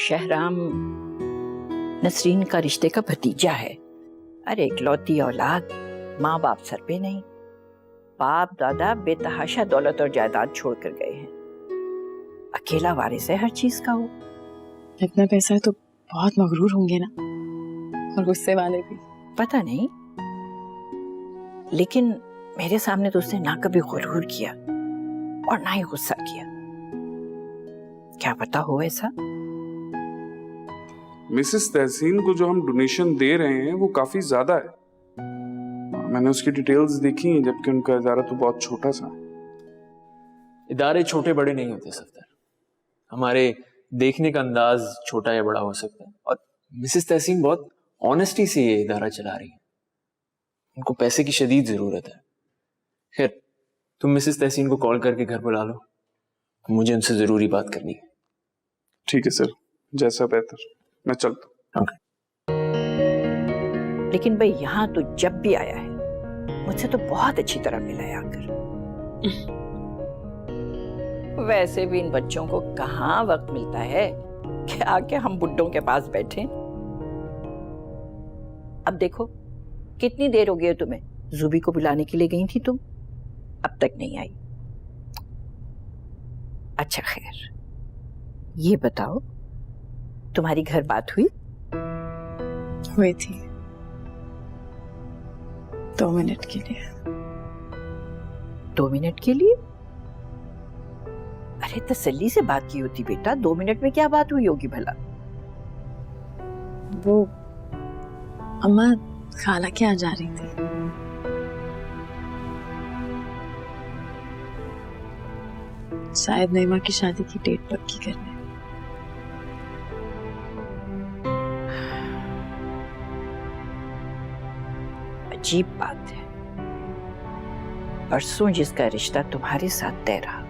शहराम नसरीन का रिश्ते का भतीजा है। अरे इकलौती औलाद, माँ बाप सर पे नहीं। बाप दादा बेतहाशा दौलत और जायदाद छोड़ कर गए हैं। अकेला वारिस है हर चीज का वो। इतना पैसा है तो बहुत मगरूर होंगे ना, और गुस्से वाले भी। पता नहीं, लेकिन मेरे सामने तो उसने ना कभी गुरूर किया और ना ही गुस्सा किया। क्या पता हो ऐसा। मिसेस तहसीन को जो हम डोनेशन दे रहे हैं वो काफी ज्यादा है। मैंने उसकी डिटेल्स देखी, जबकि उनका इदारा तो बहुत छोटा सा। इदारे छोटे बड़े नहीं होते सफदर, हमारे देखने का अंदाज छोटा या बड़ा हो सकता है। और मिसेस तहसीन बहुत ऑनेस्टी से ये इदारा चला रही है। उनको पैसे की शदीद जरूरत है। खैर, तुम मिसेस तहसीन को कॉल करके घर बुला लो, मुझे उनसे जरूरी बात करनी है। ठीक है सर, जैसा बेहतर। मैं चलता हूँ। लेकिन भाई यहाँ तो जब भी आया है मुझसे तो बहुत अच्छी तरह मिला है आकर। वैसे भी इन बच्चों को कहाँ वक्त मिलता है कि आके हम बुड्ढों के पास बैठे। अब देखो कितनी देर हो गई तुम्हें, जुबी को बुलाने के लिए गई थी तुम, अब तक नहीं आई। अच्छा खैर, ये बताओ तुम्हारी घर बात हुई? हुई थी 2 मिनट के लिए। 2 मिनट के लिए? अरे तसल्ली से बात की होती बेटा, 2 मिनट में क्या बात हुई होगी भला? वो अम्मा खाला के यहाँ जा रही थी। शायद नईमा की शादी की डेट पक्की करने। अजीब बात है, परसों जिसका रिश्ता तुम्हारे साथ तय रहा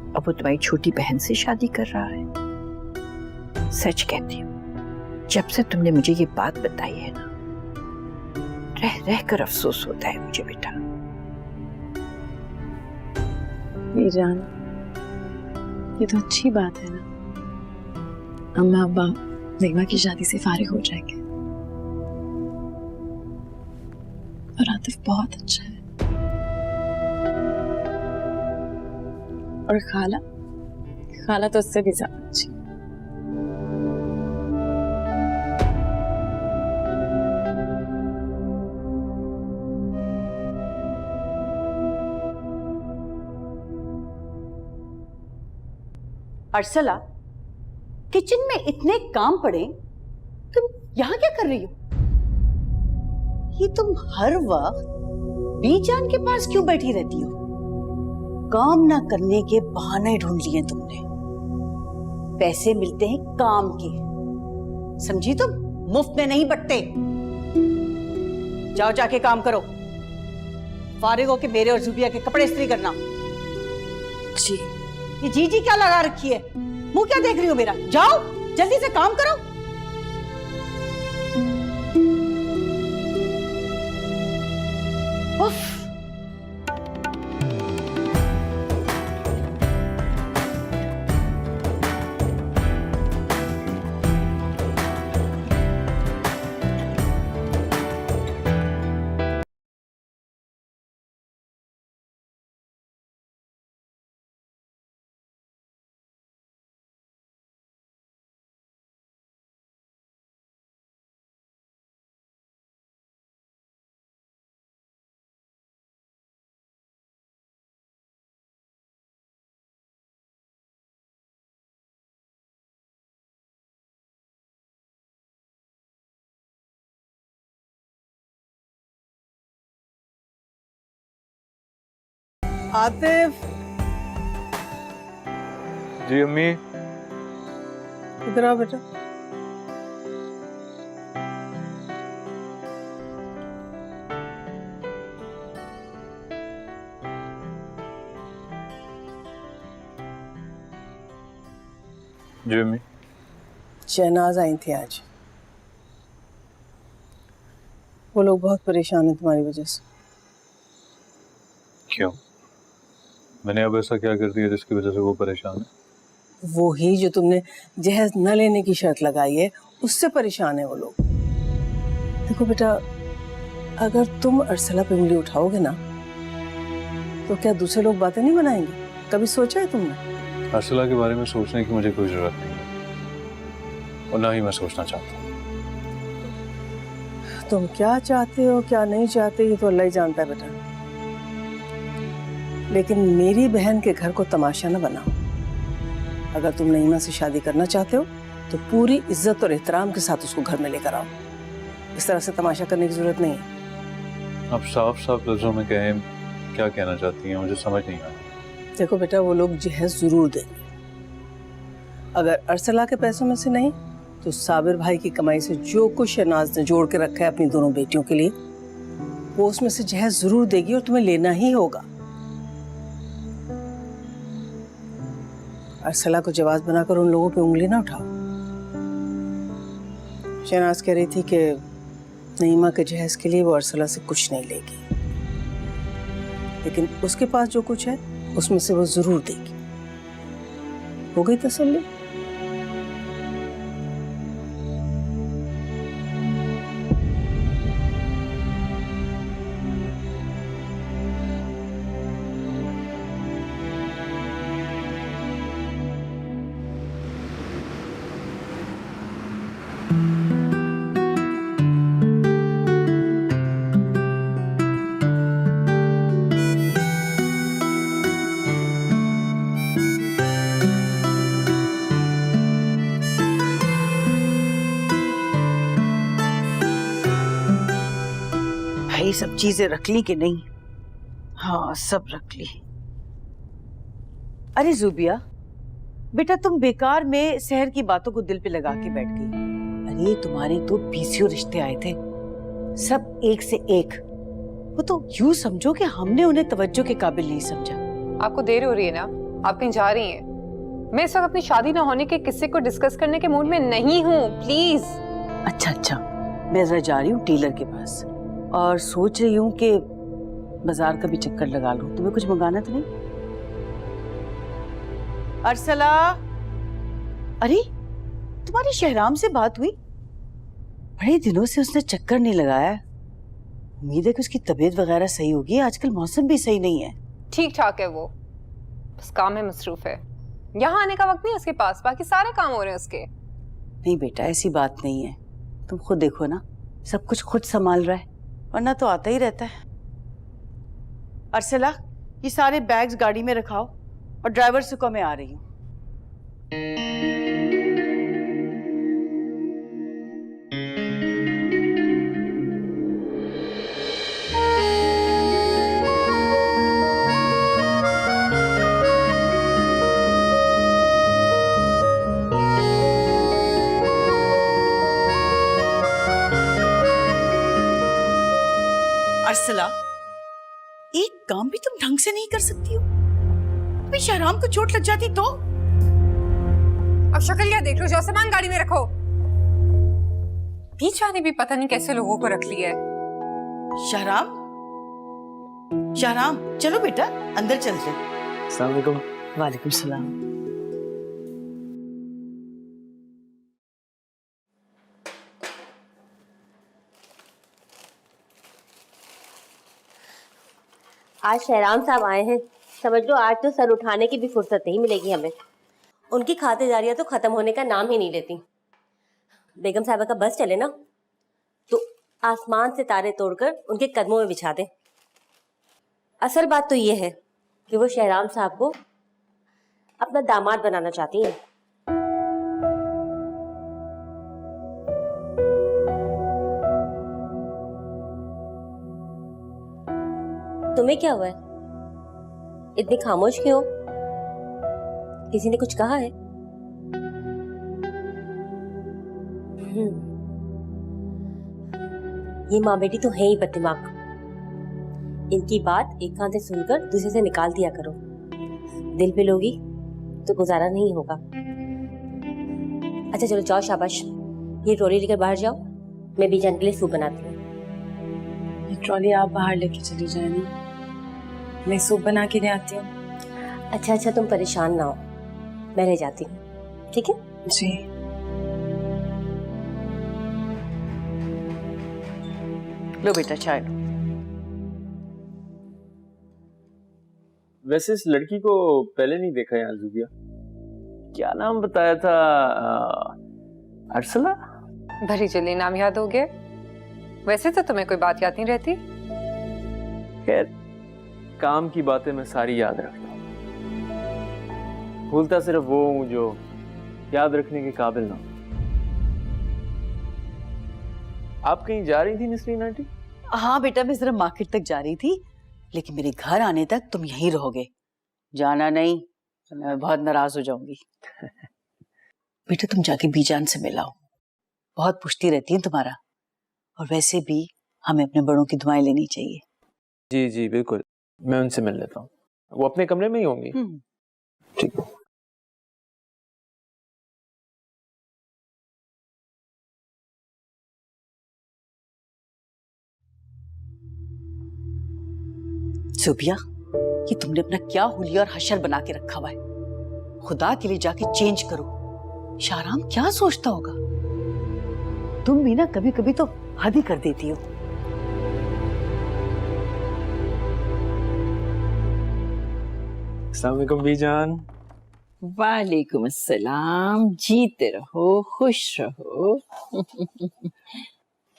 अब वो तुम्हारी छोटी बहन से शादी कर रहा है। सच कहती हूँ, जब से तुमने मुझे ये बात बताई है ना, रह रह कर अफसोस होता है मुझे बेटा। ये जान, ये तो अच्छी बात है ना, अम्मा अब्बा नईमा की शादी से फारिग हो जाएंगे। और आतिफ बहुत अच्छा है, और खाला तो उससे भी ज्यादा अच्छी। अर्सला, किचन में इतने काम पड़े, तुम यहाँ क्या कर रही हो? ये तुम हर वक्त बीजान के पास क्यों बैठी रहती हो? काम ना करने के बहाने ढूंढ लिए तुमने। पैसे मिलते हैं काम के, समझी तुम? मुफ्त में नहीं बटते। जाओ जाके काम करो। फारिग होके मेरे और जुबिया के कपड़े इस्त्री करना। जी। ये जी क्या लगा रखी है? मुंह क्या देख रही हो मेरा? जाओ जल्दी से काम करो। उफ। आतिफ। जी अम्मी। इधर आओ बेटा। जी अम्मी। शहनाज आई थी आज। वो लोग बहुत परेशान हैं तुम्हारी वजह से। क्यों? मैंने अब ऐसा क्या कर दिया जिसकी वजह से वो परेशान है? वो ही जो तुमने जहेज न लेने की शर्त लगाई है, उससे परेशान है वो लोग। देखो बेटा, अगर तुम अरसला पे उंगली उठाओगे ना तो क्या दूसरे लोग बातें नहीं बनाएंगे? कभी सोचा है तुमने? अरसला के बारे में सोचने की मुझे कोई जरूरत नहीं है और ना ही मैं सोचना चाहता हूँ। तुम क्या चाहते हो क्या नहीं चाहते ये तो अल्लाह ही जानता है बेटा, लेकिन मेरी बहन के घर को तमाशा न बनाओ। अगर तुम नईमा से शादी करना चाहते हो तो पूरी इज्जत और एहतराम के साथ उसको घर में लेकर आओ। इस तरह से तमाशा करने की जरूरत नहीं है। आप साफ साफ लफ्जों में कहें, क्या कहना चाहती हैं? मुझे समझ नहीं आ रहा। देखो बेटा, वो लोग जहेज जरूर देंगे। अगर अरसला के पैसों में से नहीं तो साबिर भाई की कमाई से जो कुछ शहनाज ने जोड़ के रखा है अपनी दोनों बेटियों के लिए, वो उसमें से जहेज जरूर देगी और तुम्हें लेना ही होगा। अरसला को जवाब बनाकर उन लोगों पे उंगली ना उठाओ। शहनाज कह रही थी कि नईमा के जहेज के लिए वो अरसला से कुछ नहीं लेगी, लेकिन उसके पास जो कुछ है उसमें से वो जरूर देगी। हो गई तसल्ली? भाई सब चीजें रख ली कि नहीं? हाँ, सब रख ली। अरे जुबिया बेटा, तुम बेकार में शहर की बातों को दिल पे लगा के बैठ गई। अरे तुम्हारे तो 20 रिश्ते आए थे, सब एक से एक। वो तो यूं समझो कि हमने उन्हें तवज्जो के काबिल नहीं समझा। आपको देर हो रही है ना, आप कहीं जा रही हैं? मैं इस वक्त अपनी शादी ना होने के किस्से को डिस्कस करने के मूड में नहीं हूँ, प्लीज। अच्छा, मैं जरा जा रही हूँ टेलर के पास और सोच रही हूँ कि बाजार का भी चक्कर लगा लूं। तुम्हें कुछ मंगाना तो नहीं? अरसला, अरे तुम्हारी शहराम से बात हुई? बड़े दिनों से उसने चक्कर नहीं लगाया। उम्मीद है कि उसकी तबीयत वगैरह सही होगी। आजकल मौसम भी सही नहीं है। ठीक ठाक है वो, बस काम में मसरूफ है। यहाँ आने का वक्त नहीं उसके पास, बाकी सारे काम हो रहे हैं उसके। नहीं बेटा, ऐसी बात नहीं है। तुम खुद देखो ना, सब कुछ खुद संभाल रहा है, वरना तो आता ही रहता है। अरसला, ये सारे बैग्स गाड़ी में रखाओ और ड्राइवर से कहो मैं आ रही हूँ। अरसला, एक काम भी तुम ढंग से नहीं कर सकती हो? अभी शहराम को चोट लग जाती तो? अब शक्ल क्या देख लो, जो सामान गाड़ी में रखो। बीच वाले भी पता नहीं कैसे लोगों को रख लिया है। शहराम, शहराम, चलो बेटा अंदर चलते। अस्सलाम वालेकुम। वालेकुम सलाम। आज शहराम साहब आए हैं, समझ लो आज तो सर उठाने की भी फुर्सत नहीं मिलेगी हमें। उनकी खातिरदारियां तो खत्म होने का नाम ही नहीं लेती। बेगम साहबा का बस चले ना तो आसमान से तारे तोड़कर उनके कदमों में बिछा दे। असल बात तो ये है कि वो शहराम साहब को अपना दामाद बनाना चाहती हैं। तुम्हें क्या हुआ है? इतनी खामोश क्यों? किसी ने कुछ कहा है? ये माँ बेटी तो है ही बददिमाग। इनकी बात एक कान से सुनकर दूसरे से निकाल दिया करो। दिल पे लोगी तो गुजारा नहीं होगा। अच्छा चलो जाओ, शाबाश। ये ट्रॉली लेकर बाहर जाओ, मैं बीजान के लिए सूप बनाती हूँ। ये ट्रॉली आप बाहर लेके चली जाए ना, मैं सूप बना के ले आती हूँ। अच्छा तुम परेशान ना हो, मैं रह जाती हूँ, ठीक है? जी लो बेटा चाय लो। वैसे इस लड़की को पहले नहीं देखा यार जुबिया। क्या नाम बताया था? अर्सला? भरी जल्दी नाम याद हो गया। वैसे तो तुम्हें कोई बात याद नहीं रहती। खैर, काम की बातें मैं सारी याद रखता हूँ। भूलता सिर्फ वो हूँ जो याद रखने के काबिल ना हो। आप कहीं जा रही थी नसरीन आंटी? हाँ बेटा, मैं जरा मार्केट तक जा रही थी, लेकिन मेरे घर आने तक तुम यहीं रहोगे, जाना नहीं तो मैं बहुत नाराज हो जाऊंगी। बेटा तुम जाके बीजान से मिलाओ, बहुत पूछती रहती है तुम्हारा, और वैसे भी हमें अपने बड़ों की दुआएं लेनी चाहिए। जी जी बिल्कुल, मैं उनसे मिल लेता हूँ। वो अपने कमरे में ही होंगी। ठीक है। सुबिया, ये तुमने अपना क्या हुलिया और हशर बना के रखा हुआ है? खुदा के लिए जाके चेंज करो। शाहराम क्या सोचता होगा? तुम भी ना कभी कभी तो हद ही कर देती हो। अस्सलाम वालेकुम बीजान। वालेकुम अस्सलाम, जीते रहो, खुश रहो।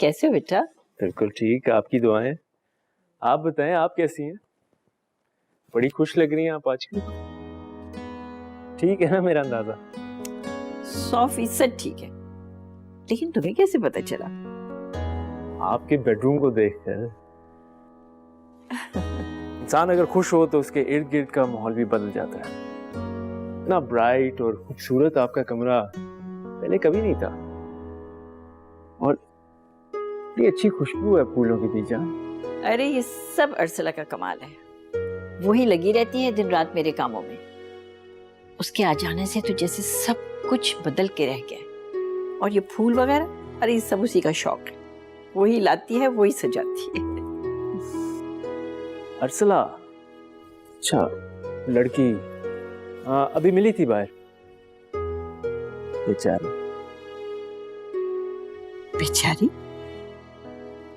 कैसे हो बेटा? बिल्कुल ठीक, आपकी दुआएं। आप बताएं, आप कैसी हैं? बड़ी खुश लग रही हैं आप आजकल। ठीक है ना मेरा अंदाजा? 100% ठीक है, लेकिन तुम्हें कैसे पता चला? आपके बेडरूम को देखकर इंसान अगर खुश हो तो उसके इर्द गिर्द का माहौल भी बदल जाता है। इतना ब्राइट और खूबसूरत आपका कमरा पहले कभी नहीं था, और ये अच्छी खुशबू है फूलों के बीच। अरे ये सब अर्सला का कमाल है, वही लगी रहती है दिन रात मेरे कामों में। उसके आ जाने से तो जैसे सब कुछ बदल के रह गया। और ये फूल वगैरह, अरे ये सब उसी का शौक है, वही लाती है वही सजाती है। अर्सला? अच्छा, लड़की अभी मिली थी बाहर। बेचारी। बेचारी?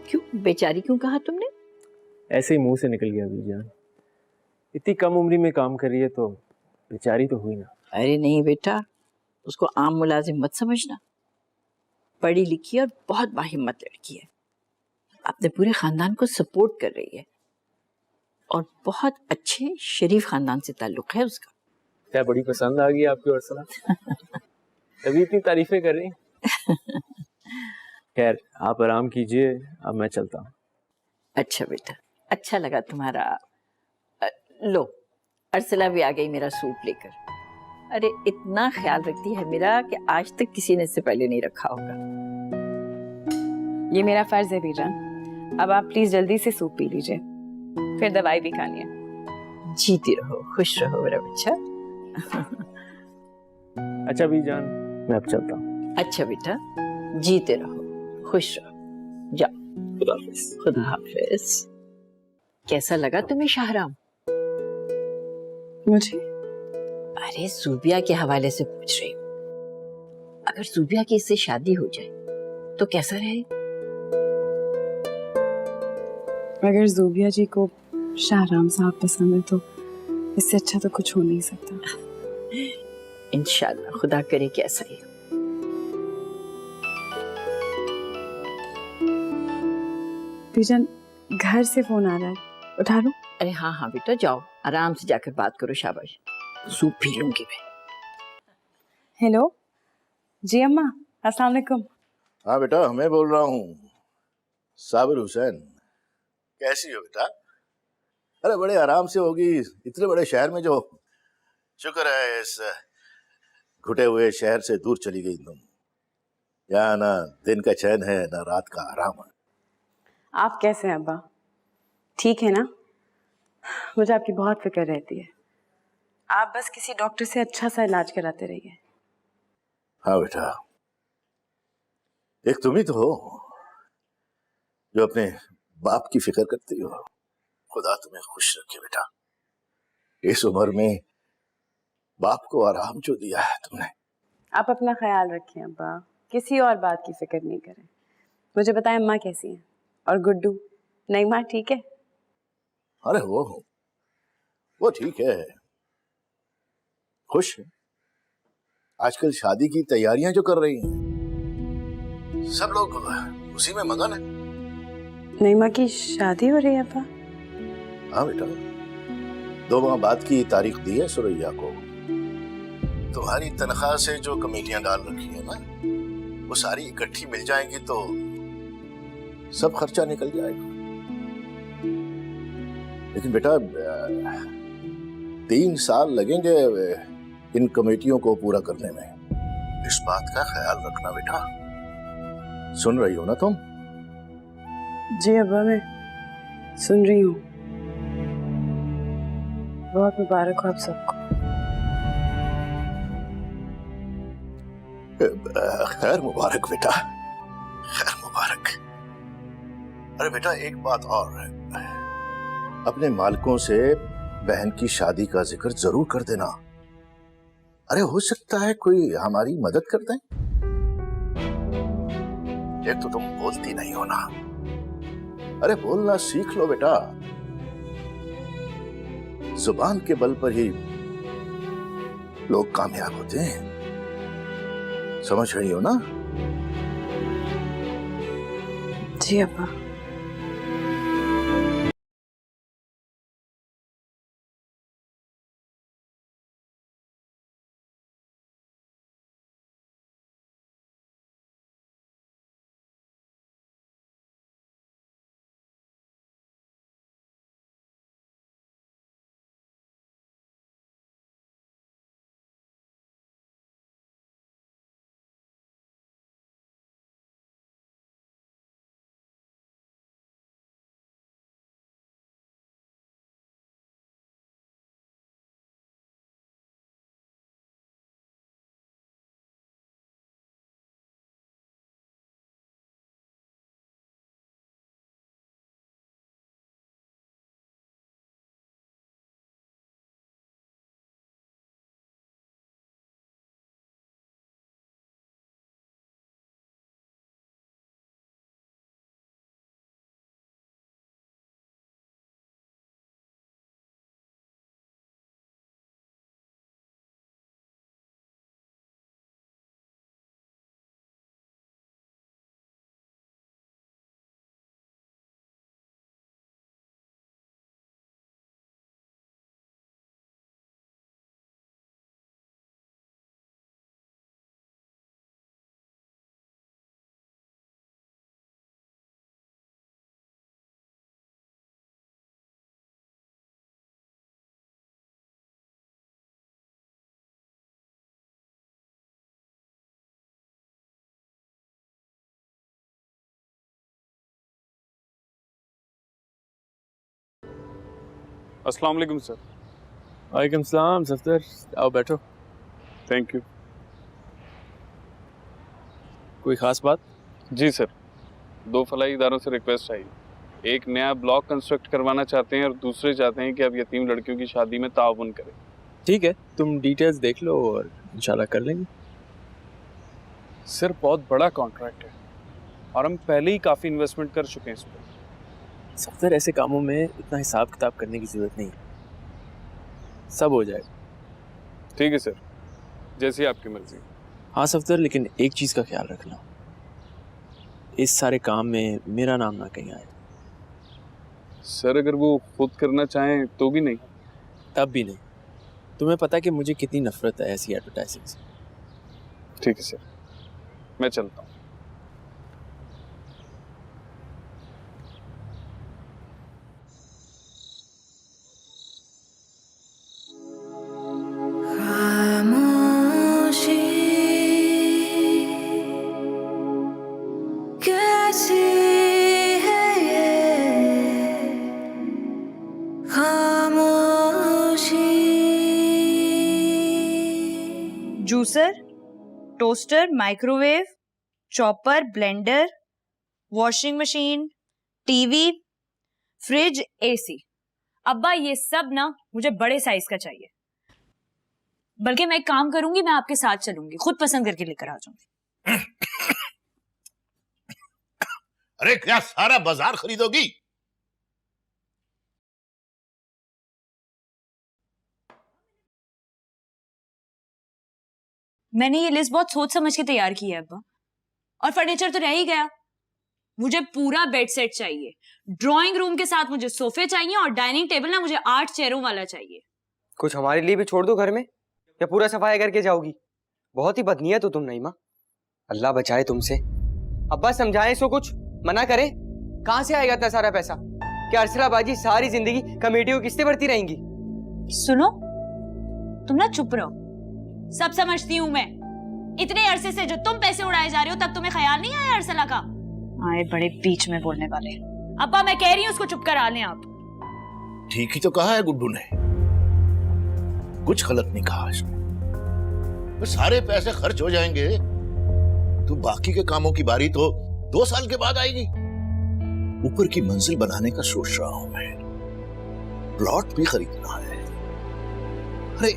क्यों बेचारी क्यों कहा तुमने? ऐसे ही मुंह से निकल गया बीजान। इतनी कम उम्र में काम कर रही है तो बेचारी तो हुई ना। अरे नहीं बेटा, उसको आम मुलाजिम मत समझना। पढ़ी लिखी और बहुत बाहिम्मत लड़की है, अपने पूरे खानदान को सपोर्ट कर रही है, और बहुत अच्छे शरीफ खानदान से ताल्लुक है उसका। क्या बड़ी पसंद आ गई आपकी अर्सला? तभी इतनी तारीफें कर रही। खैर, आप आराम कीजिए, अब मैं चलता हूँ। अच्छा बेटा, अच्छा लगा तुम्हारा। लो, अर्सला भी आ गई मेरा सूट लेकर। अरे इतना ख्याल रखती है मेरा कि आज तक किसी ने इससे पहले नहीं रखा होगा। ये मेरा फर्ज है बीजान। अब आप प्लीज जल्दी से सूप पी लीजिए, फिर दवाई भी खानी है। जीती रहो, खुश रहो मेरा बच्चा। अच्छा बीजान, मैं अब चलता हूँ। अच्छा बेटा, जीते रहो, खुश रहो। जाओ, खुदा हाफिज। खुदा हाफिज। कैसा लगा तुम्हें शाहराम? मुझे? अरे जूबिया के हवाले से पूछ रही हूँ। अगर जूबिया की इससे शादी हो जाए तो कैसा रहे? अगर जूबिया जी को शाहराम साहब पसंद है तो इससे अच्छा तो कुछ हो नहीं सकता। इंशाल्लाह, खुदा करे कि ऐसा ही। बीजान, घर से फोन आ रहा है, उठा लो। अरे हाँ हाँ बेटा, जाओ आराम से जाकर बात करो। शाबाश, सूप पी लूंगी मैं। हेलो जी अम्मा, अस्सलाम वालेकुम। हाँ बेटा, मैं बोल रहा हूँ, साबिर हुसैन। कैसी हो बेटा? अरे बड़े आराम से होगी, इतने बड़े शहर में जो। शुक्र है इस घुटे हुए शहर से दूर चली गई तुम। यहाँ ना दिन का चैन है ना रात का आराम है। आप कैसे हैं अब्बा? ठीक है ना? मुझे आपकी बहुत फिक्र रहती है। आप बस किसी डॉक्टर से अच्छा सा इलाज कराते रहिए। हाँ बेटा, एक तुम ही तो हो जो अपने बाप की फिक्र करती हो। खुदा तुम्हें खुश रखे बेटा। इस उम्र में बाप को आराम जो दिया है तुमने। आप अपना ख्याल रखें अब्बा, किसी और बात की फिक्र नहीं करें। मुझे बताएं अम्मा कैसी हैं और गुड्डू, नई माँ ठीक है? अरे वो ठीक है, खुश है। आजकल शादी की तैयारियां जो कर रही हैं, सब लोग उसी में मगन है। नई माँ की शादी हो रही है अब्बा? हाँ बेटा, 2 माह बाद की तारीख दी है सुरैया को। तुम्हारी तनख्वाह से जो कमेटियां डाल रखी है ना, वो सारी इकट्ठी मिल जाएंगी तो सब खर्चा निकल जाएगा। लेकिन बेटा 3 साल लगेंगे इन कमेटियों को पूरा करने में। इस बात का ख्याल रखना बेटा। सुन रही हो ना तुम? जी अब्बा, मैं सुन रही हूँ। बहुत मुबारक हो आप सबको। खैर मुबारक बेटा, खैर मुबारक। अरे बेटा एक बात और है, अपने मालिकों से बहन की शादी का जिक्र जरूर कर देना। अरे हो सकता है कोई हमारी मदद कर दे। एक तो तुम बोलती नहीं हो ना, अरे बोलना सीख लो बेटा। जुबान के बल पर ही लोग कामयाब होते हैं, समझ रही हो ना? जी अब्बा। अस्सलाम वालेकुम सर। वालेकुम सलाम सफदर, आओ बैठो। Thank you. कोई खास बात? जी सर, 2 फलाई इदारों से रिक्वेस्ट आई। एक नया ब्लॉक कंस्ट्रक्ट करवाना चाहते हैं और दूसरे चाहते हैं कि आप यतीम लड़कियों की शादी में ताउन करें। ठीक है, तुम डिटेल्स देख लो और इंशाल्लाह कर लेंगे। सर बहुत बड़ा कॉन्ट्रैक्ट है और हम पहले ही काफ़ी इन्वेस्टमेंट कर चुके हैं इस पर। सफदर, ऐसे कामों में इतना हिसाब किताब करने की ज़रूरत नहीं है, सब हो जाएगा। ठीक है सर, जैसी आपकी मर्जी। हाँ सफदर, लेकिन एक चीज़ का ख्याल रखना, इस सारे काम में मेरा नाम ना कहीं आए। सर अगर वो खुद करना चाहें तो भी नहीं? तब भी नहीं। तुम्हें पता है कि मुझे कितनी नफरत है ऐसी एडवर्टाइजिंग से। ठीक है सर, मैं चलता हूँ। Juicer, toaster, microwave, chopper, blender, washing machine, TV, fridge, AC. अब्बा ये सब ना मुझे बड़े साइज का चाहिए। बल्कि मैं एक काम करूंगी, मैं आपके साथ चलूंगी, खुद पसंद करके लेकर आ जाऊंगी। अरे क्या सारा बाजार खरीदोगी? मैंने ये लिस्ट बहुत सोच समझ के तैयार की है अब्बा। और फर्नीचर तो रह ही गया, मुझे पूरा बेड सेट चाहिए, ड्राइंग रूम के साथ मुझे सोफे चाहिए, और डाइनिंग टेबल ना मुझे 8 चेयरों वाला चाहिए। कुछ हमारे लिए भी छोड़ दो घर में, या पूरा सफाई करके जाओगी? बहुत ही बदनीयत हो तुम नईमा, अल्लाह बचाए तुमसे। अब्बा समझाएं इसको, कुछ मना करे। कहाँ से आएगा इतना सारा पैसा? क्या अर्सला बाजी सारी जिंदगी कमेटियों की किस्तें भरती रहेंगी? सुनो, तुम ना चुप रहो, सब समझती हूँ मैं। इतने अरसे से जो तुम पैसे उड़ाए जा रहे हो, तब तुम्हें ख्याल नहीं आया अर्सला का? आए बड़े बीच में बोलने वाले। अब्बा मैं कह रही हूँ उसको चुप करा लें आप। ठीक ही तो कहा है गुड्डू ने, कुछ गलत नहीं कहा इसने। सारे पैसे खर्च हो जाएंगे तो बाकी के कामों की बारी तो 2 साल के बाद आएगी। ऊपर की मंजिल बनाने का सोच रहा हूं मैं, प्लॉट भी खरीदना है। अरे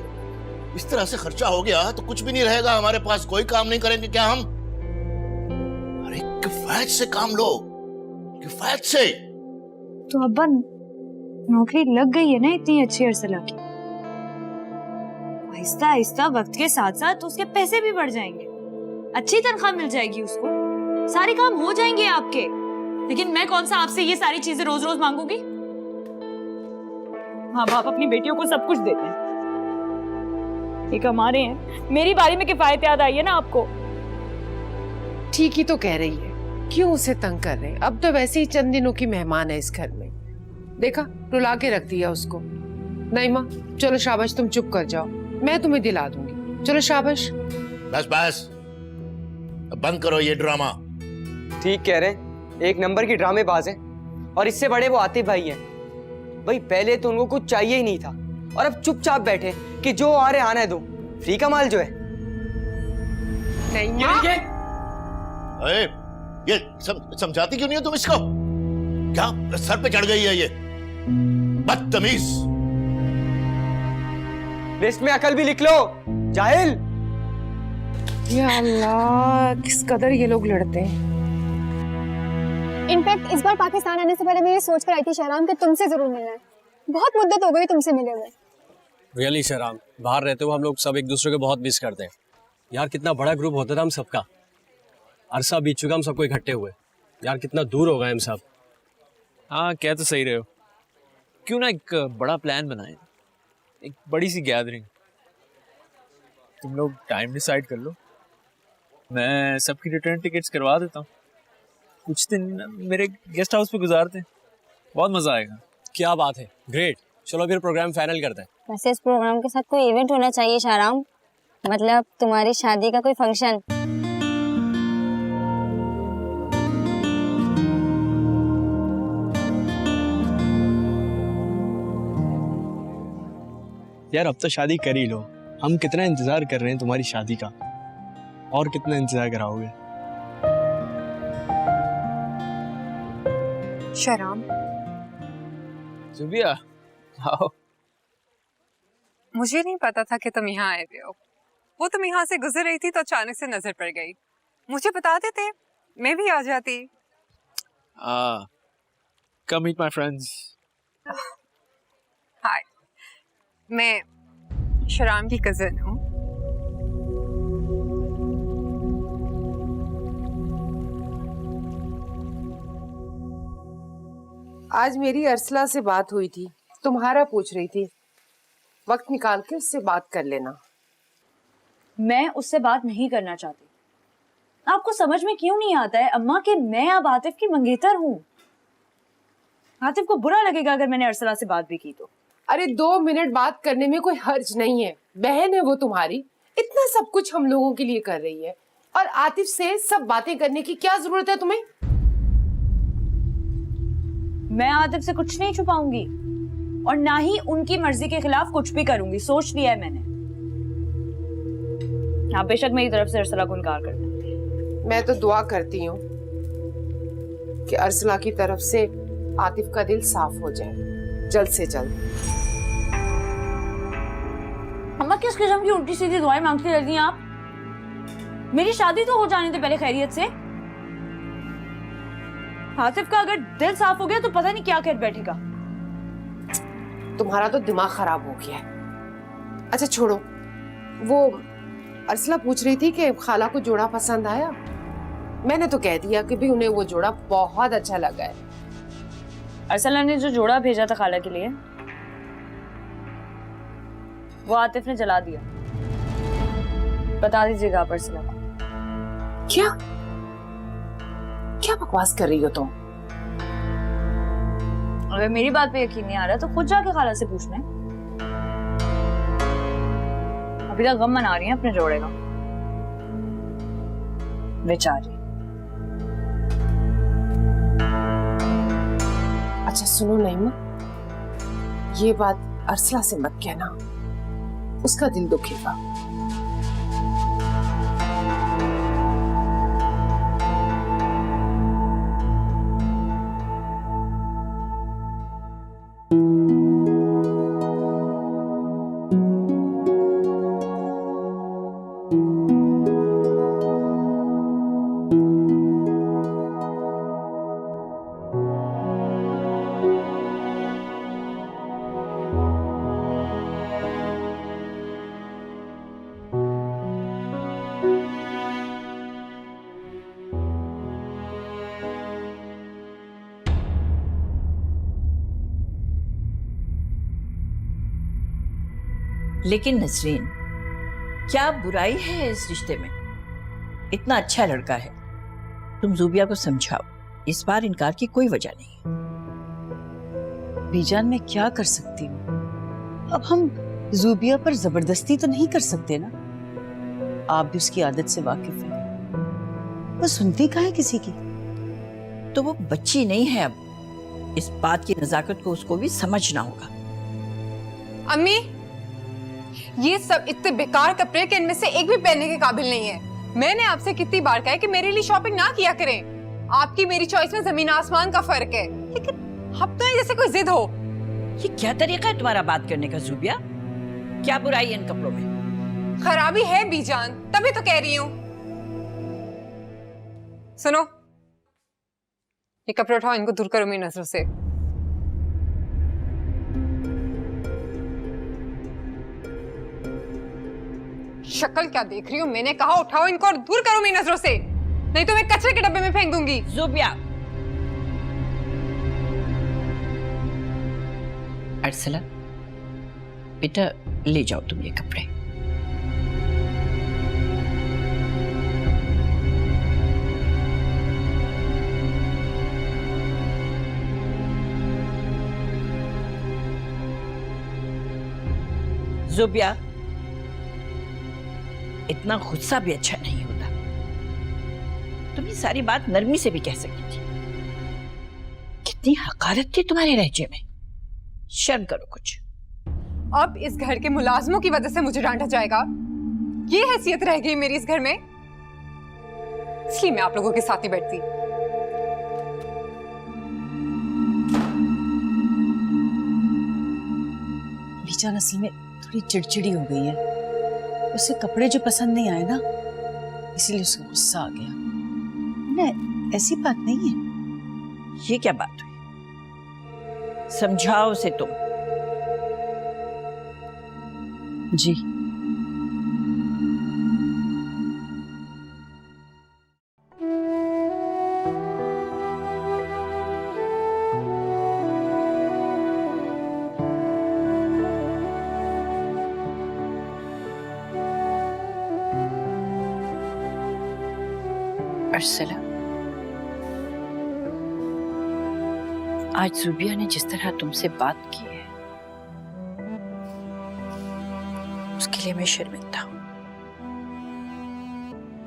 इस तरह से खर्चा हो गया तो कुछ भी नहीं रहेगा हमारे पास, कोई काम नहीं करेंगे क्या हम? अरे किफायत से काम लो, किफायत से। तो अब्बा नौकरी लग गई है ना इतनी अच्छी अर्सला की, आहिस्ता आहिस्ता वक्त के साथ साथ उसके पैसे भी बढ़ जाएंगे, अच्छी तनख्वाह मिल जाएगी उसको, सारे काम हो जाएंगे आपके। लेकिन मैं कौन सा आपसे ये सारी चीजें रोज रोज मांगूंगी? माँ बाप अपनी बेटियों को सब कुछ देते हैं, ये कमा रहे हैं, मेरी बारी में किफायत याद आई है ना आपको? ठीक ही तो कह रही है, क्यों उसे तंग कर रहे हैं? अब तो वैसे ही चंद दिनों की मेहमान है इस घर में, देखा रुला के रख दिया उसको। नईमा चलो शाबाश, तुम चुप कर जाओ, मैं तुम्हें दिला दूंगी। चलो शाबाश। बस बस, अब बंद करो ये ड्रामा। ठीक कह रहे हैं, एक नंबर की ड्रामेबाज है, और इससे बड़े वो आतिफ भाई हैं। भाई पहले तो उनको कुछ चाहिए ही नहीं था, और अब चुपचाप बैठे कि जो आ रहे आने दो, फ्री का माल जो है। अरे ये समझाती क्यों नहीं हो तुम इसको? क्या सर पे चढ़ गई है ये बदतमीज? लिस्ट में अकल भी लिख लो, जाहिल। या अल्लाह, किस कदर ये लोग लड़ते हैं। इनफैक्ट इस बार पाकिस्तान आने से पहले मैं ये सोच कर आई थी शहराम कि तुमसे जरूर मिलना है, बहुत मुद्दत हो गई तुमसे मिले हुए। रियली शहराम, बाहर रहते हुए हम लोग सब एक दूसरे को बहुत मिस करते हैं यार। कितना बड़ा ग्रुप होता था हम सबका, अरसा बीत चुका हम सबको इकट्ठे हुए यार, कितना दूर हो गए हम सब। हाँ कह तो सही रहे हो, क्यों ना एक बड़ा प्लान बनाएं, एक बड़ी सी गैदरिंग। तुम लोग टाइम डिसाइड कर लो, मैं सबकी रिटर्न टिकट्स करवा देता हूँ, कुछ दिन मेरे गेस्ट हाउस पे गुजारते हैं, बहुत मजा आएगा। क्या बात है, ग्रेट। चलो फिर प्रोग्राम फाइनल करते हैं। वैसे इस प्रोग्राम के साथ कोई इवेंट होना चाहिए शहराम, मतलब तुम्हारी शादी का कोई फंक्शन। यार अब तो शादी कर ही लो, हम कितना इंतजार कर रहे हैं तुम्हारी शादी का, और कितना इंतजार कराओगे? शहराम, जुबिया आओ। मुझे नहीं पता था कि तुम यहाँ आए थे। वो तुम यहाँ से गुजर रही थी तो अचानक से नजर पड़ गई, मुझे बता देते मैं भी आ जाती। कम मीट माय फ्रेंड्स। हाय, मैं शहराम की कजिन हूँ। आज मेरी अर्सला से बात हुई थी, तुम्हारा पूछ रही थी, वक्त निकाल के उससे बात कर लेना। मैं उससे बात नहीं करना चाहती। आपको समझ में क्यों नहीं आता है अम्मा कि मैं अब आतिफ की मंगेतर हूँ? आतिफ को बुरा लगेगा अगर मैंने अर्सला से बात भी की तो। अरे 2 मिनट बात करने में कोई हर्ज नहीं है, बहन है वो तुम्हारी, इतना सब कुछ हम लोगों के लिए कर रही है, और आतिफ से सब बातें करने की क्या जरूरत है तुम्हें? मैं आतिफ से कुछ नहीं छुपाऊंगी, और ना ही उनकी मर्जी के खिलाफ कुछ भी करूंगी, सोच लिया है मैंने। आप बेशक मेरी तरफ से अर्सला को इनकार कर दें। मैं तो दुआ करती हूँ कि अर्सला की तरफ से आतिफ का दिल साफ हो जाए जल्द से जल्द। अम्मा किस किस्म की उल्टी सीधी दुआएं मांगती रहती हैं आप? मेरी शादी तो हो जाने दे पहले खैरियत से। आसिफ का अगर दिल साफ हो गया तो पता नहीं क्या कर बैठेगा। तुम्हारा तो दिमाग खराब हो गया है। अच्छा छोड़ो, वो अर्सला पूछ रही थी कि खाला को जोड़ा पसंद आया। मैंने तो कह दिया कि भी उन्हें वो जोड़ा बहुत अच्छा लगा है। अर्सला ने जो जोड़ा भेजा था खाला के लिए वो आतिफ ने जला दिया। बता दीजिएगा आप अर्सला को। क्या क्या बकवास कर रही हो तुम? अगर मेरी बात पे यकीन नहीं आ रहा तो खुद जाके खाला से पूछ लें। अभी तक गम मना रही हैं अपने जोड़े का बेचारी। अच्छा सुनो नईमा, ये बात अर्सला से मत कहना, उसका दिल दुखेगा। लेकिन नसरीन, क्या बुराई है इस रिश्ते में? इतना अच्छा लड़का है, तुम जूबिया को समझाओ। इस बार इनकार की कोई वजह नहीं। बीजान मैं क्या कर सकती हूँ? अब हम जूबिया पर जबरदस्ती तो नहीं कर सकते ना। आप भी उसकी आदत से वाकिफ हैं। वो सुनती कहाँ है किसी की? तो वो बच्ची नहीं है अब। इस बात की नजाकत को उसको भी समझना होगा। अम्मी, ये सब इतने बेकार कपड़े कि इनमें से एक भी पहनने के काबिल नहीं है। मैंने आपसे कितनी बार कहा है कि मेरे लिए शॉपिंग ना किया करें। आपकी मेरी चॉइस में जमीन आसमान का फर्क है, लेकिन अब तो जैसे कोई जिद हो। ये क्या तरीका है तुम्हारा बात करने का जूबिया? क्या बुराई है इन कपड़ों में? खराबी है बीजान, तभी तो कह रही हूँ। सुनो, ये कपड़े उठाओ, इनको दूर करो मेरी नजरों से। शक्ल क्या देख रही हो? मैंने कहा उठाओ इनको और दूर करो मेरी नजरों से, नहीं तो मैं कचरे के डब्बे में फेंक दूंगी। ज़ुबिया, अर्सला बेटा ले जाओ तुम ये कपड़े। ज़ुबिया, इतना गुस्सा भी अच्छा नहीं होता। तुम ये सारी बात नरमी से भी कह सकती थी। कितनी हकारत थी तुम्हारे लहजे में। शर्म करो कुछ। अब इस घर के मुलाजमों की वजह से मुझे डांटा जाएगा? ये हैसियत रह गई मेरी इस घर में, इसलिए मैं आप लोगों के साथ ही बैठती। बीजान असल में थोड़ी चिड़चिड़ी हो गई है। उसे कपड़े जो पसंद नहीं आए ना, इसीलिए उसको गुस्सा आ गया। नहीं, ऐसी बात नहीं है। ये क्या बात हुई? समझाओ उसे तुम। जी अर्सला, आज ज़ुबिया ने जिस तरह तुमसे बात की है उसके लिए मैं शर्मिंदा हूं।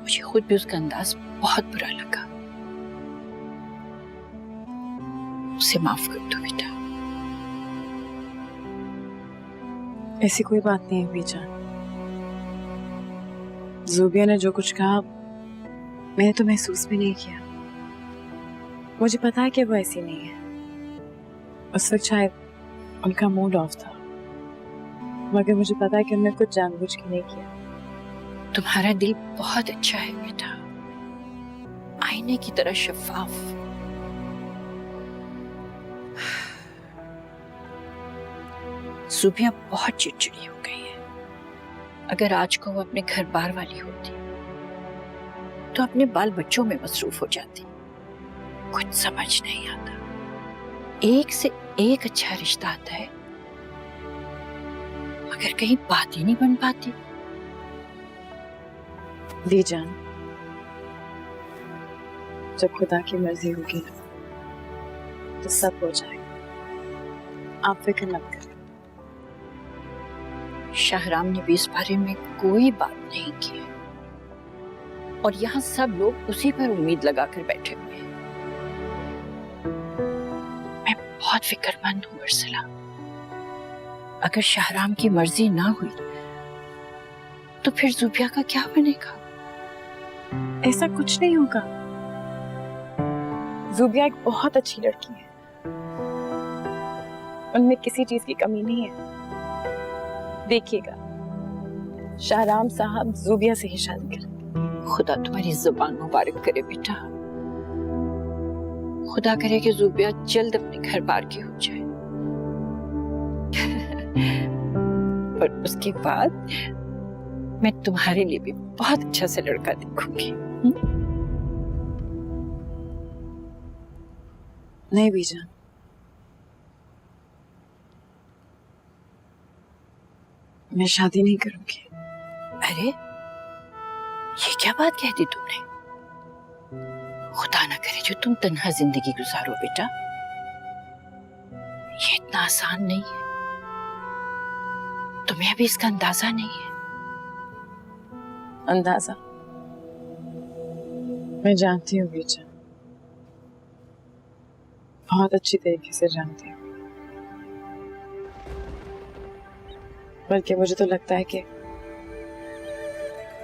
मुझे खुद भी उसका अंदाज बहुत बुरा लगा। उसे माफ कर दो बेटा। ऐसी कोई बात नहीं है बीजान। ज़ुबिया ने जो कुछ कहा मैंने तो महसूस भी नहीं किया। मुझे पता है कि वो ऐसी नहीं है। उस वक्त शायद उनका मूड ऑफ था। मगर मुझे पता है कि हमने कुछ जानबूझ के नहीं किया। तुम्हारा दिल बहुत अच्छा है बेटा, आईने की तरह शफाफ। सुबिया बहुत चिड़चिड़ी हो गई है। अगर आज को वो अपने घर बार वाली होती तो अपने बाल बच्चों में मसरूफ हो जाती। कुछ समझ नहीं आता, एक से एक अच्छा रिश्ता आता है मगर कहीं बात ही नहीं बन पाती। दी जान, जब खुदा की मर्जी होगी ना तो सब हो जाएगा, आप फिक्र मत करें। शाहराम ने भी इस बारे में कोई बात नहीं की है और यहाँ सब लोग उसी पर उम्मीद लगाकर बैठे हुए हैं। मैं बहुत फिक्रमंद हूँ अर्सला। अगर शाहराम की मर्जी ना हुई तो फिर जुबिया का क्या बनेगा? ऐसा कुछ नहीं होगा। जुबिया एक बहुत अच्छी लड़की है, उनमें किसी चीज की कमी नहीं है। देखिएगा, शाहराम साहब जुबिया से ही शादी करेंगे। खुदा तुम्हारी जुबान मुबारक करे बेटा। खुदा करे कि जुबिया जल्द अपने घर बार की हो जाए और उसके बाद मैं तुम्हारे लिए भी बहुत अच्छा सा लड़का देखूंगी। नहीं बीजान, मैं शादी नहीं करूंगी। अरे ये क्या बात कह दी तुमने? खुदा ना करे जो तुम तन्हा जिंदगी गुजारो बेटा। ये इतना आसान नहीं है, तुम्हें अभी इसका अंदाजा नहीं है। अंदाजा मैं जानती हूँ बीजा, बहुत अच्छी तरीके से जानती हूँ। बल्कि मुझे तो लगता है कि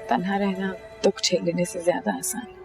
तन्हा रहना दुख झेल लेने से ज्यादा आसान है।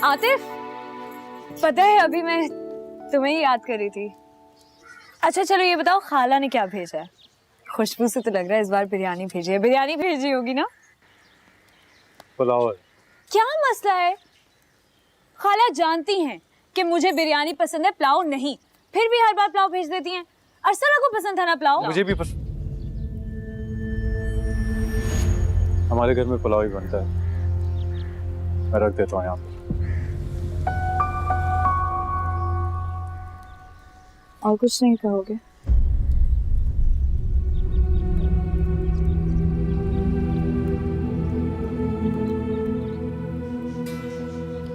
आतिफ, पता है अभी मैं तुम्हें ही याद कर रही थी। अच्छा चलो ये बताओ, खाला ने क्या भेजा है? खुशबू से तो लग रहा है इस बार बिरयानी भेजी है। बिरयानी भेजी होगी ना? पुलाव। क्या मसला है? खाला जानती हैं कि मुझे बिरयानी पसंद है, पुलाव नहीं, फिर भी हर बार पुलाव भेज देती हैं। अर्सला को पसंद था ना पुलाव? मुझे भी पसंद। हमारे घर में पुलाव ही बनता है। मैं रख देता हूँ यहाँ पे। और कुछ नहीं कहोगे?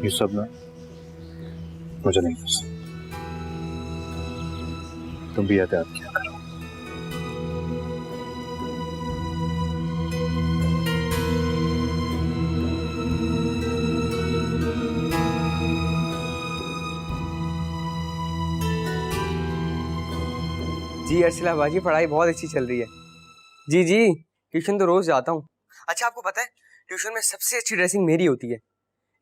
ये सब ना मुझे नहीं पसंद। तुम भी एहतियात किया करो। जी अर्सला बाजी, पढ़ाई बहुत अच्छी चल रही है। जी जी, ट्यूशन तो रोज जाता हूँ। अच्छा आपको पता है ट्यूशन में सबसे अच्छी ड्रेसिंग मेरी होती है।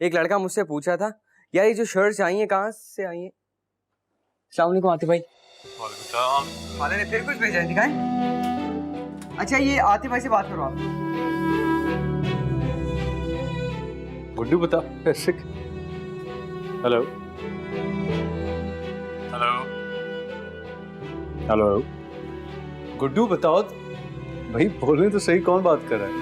एक लड़का मुझसे पूछा था, यार ये जो शर्ट्स आई हैं कहाँ से आई हैं? अस्सलाम वालेकुम आतिफ भाई। वाले ने फिर कुछ भेजा है, दिखाएं। अच्छा ये आतिफ भाई से बात करो आप। गुड्डू बता कैसे? हेलो हेलो हेलो, गुड्डू बताओ भाई, बोलने तो सही, कौन बात कर रहा है?